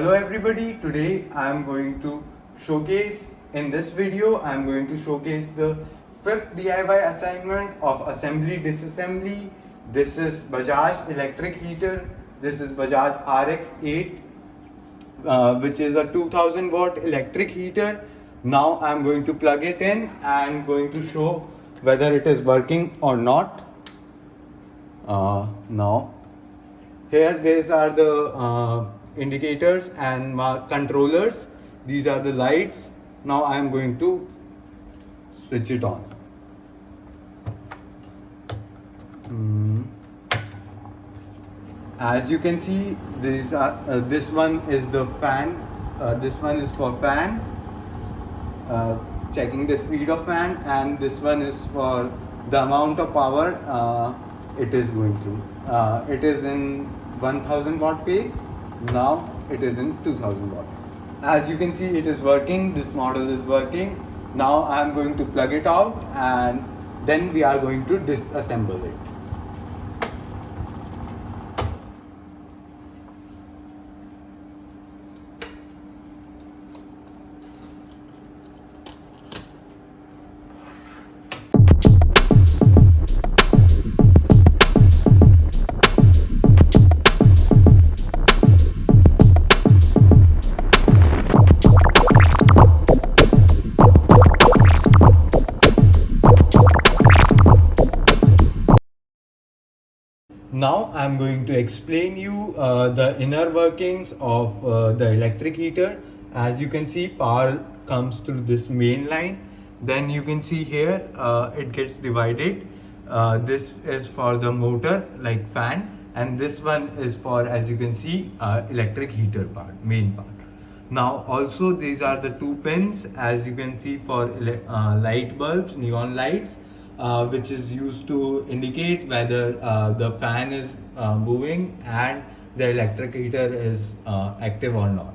Hello everybody, today I am going to showcase, in this video I am going to showcase the 5th DIY assignment of Assembly-Disassembly. This is BAJAJ electric heater. This is BAJAJ RX8 which is a 2000 watt electric heater. Now I am going to plug it in and going to show whether it is working or not. Now here these are the indicators and controllers. These are the lights. Now I am going to switch it on. As you can see, these are this one is the fan. This one is for fan, checking the speed of fan, and this one is for the amount of power it is going through. It is in 1000 watt phase. Now it is in 2000 watt. As you can see, it is working. This model is working. Now I am going to plug it out and then we are going to disassemble it. Now I am going to explain you the inner workings of the electric heater. As you can see, power comes through this main line. Then you can see here it gets divided. This is for the motor like fan, and this one is for, as you can see, electric heater part, main part. Now also these are the two pins, as you can see, for light bulbs, neon lights. Which is used to indicate whether the fan is moving and the electric heater is active or not.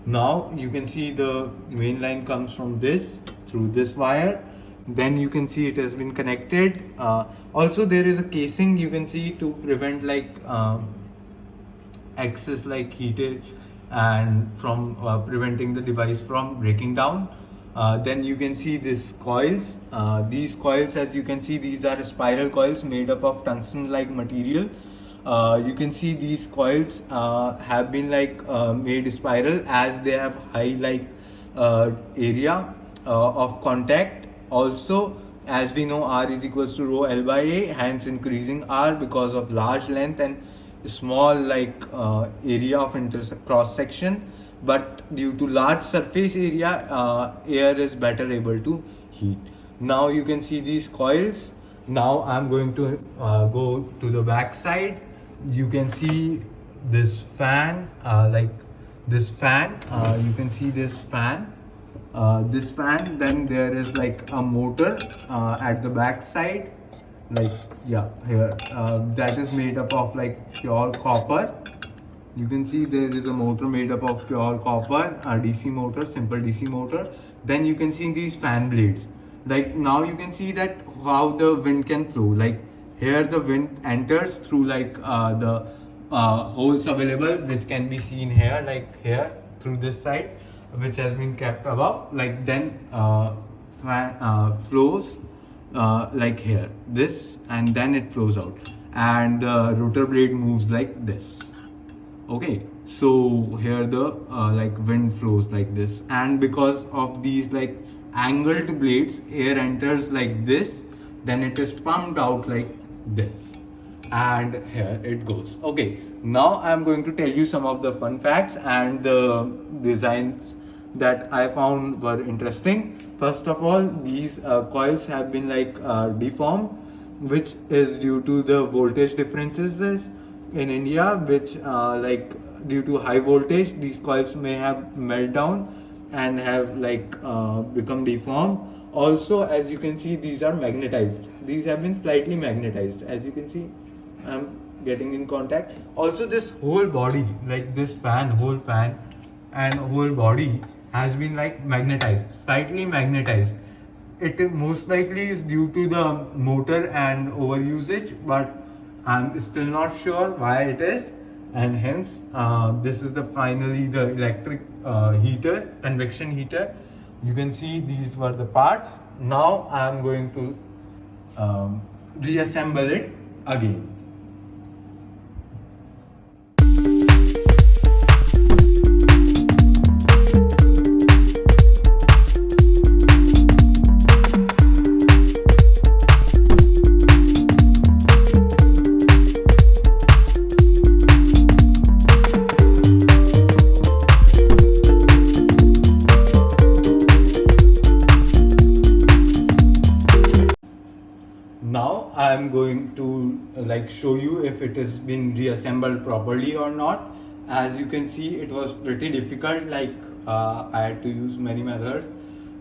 Now you can see the main line comes from this through this wire. Then you can see it has been connected. Also there is a casing, you can see, to prevent like excess like heated and from preventing the device from breaking down. Then you can see these coils. These coils, as you can see, these are spiral coils made up of tungsten like material. You can see these coils have been like made spiral as they have high like area of contact. Also, as we know, R is equals to rho L by A, hence increasing R because of large length and small like area of cross section. But due to large surface area, air is better able to heat. Now you can see these coils. Now I'm going to go to the back side. You can see this fan, like this fan. You can see this fan. This fan. Then there is like a motor at the back side. Like here, that is made up of like pure copper. You can see there is a motor made up of pure copper, a DC motor, simple DC motor. Then you can see these fan blades. Like now you can see that how the wind can flow. Like here the wind enters through like the holes available, which can be seen here, like here through this side, which has been kept above. Like then fan flows like here, this, and then it flows out. And the rotor blade moves like this. Okay, so here the like wind flows like this, and because of these like angled blades, air enters like this, then it is pumped out like this, and here it goes. Okay, now I'm going to tell you some of the fun facts and the designs that I found were interesting. First of all, these coils have been like deformed, which is due to the voltage differences in India, which like due to high voltage, these coils may have melt down and have like become deformed. Also, as you can see, these are magnetized. These have been slightly magnetized. As you can see, I'm getting in contact. Also, this whole body, like this fan, whole fan and whole body has been like magnetized, slightly magnetized. It most likely is due to the motor and over usage, but I'm still not sure why it is. and hence this is the finally the electric heater, convection heater. You can see these were the parts. Now I am going to reassemble it again. Now I am going to show you if it has been reassembled properly or not. As you can see, it was pretty difficult. I had to use many methods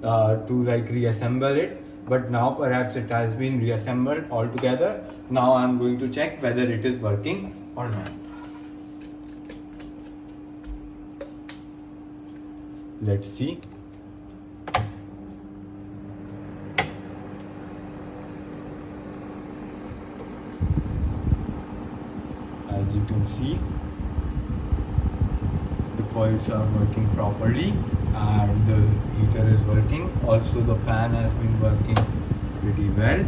to reassemble it, but now perhaps it has been reassembled altogether. Now I am going to check whether it is working or not. Let's see. As you can see, the coils are working properly and the heater is working. Also the fan has been working pretty well.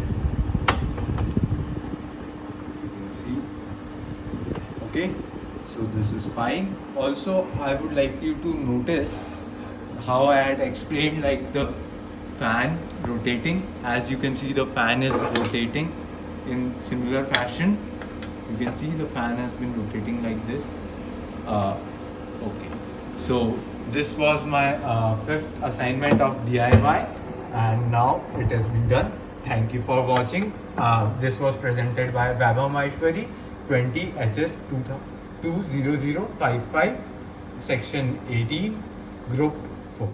You can see. Okay, so this is fine. Also, I would like you to notice how I had explained the fan rotating. As you can see, the fan is rotating in similar fashion. You can see the fan has been rotating like this. Okay, so this was my fifth assignment of DIY, and now it has been done. Thank you for watching. This was presented by BAJAJ 20HS20055, section 18, group 4.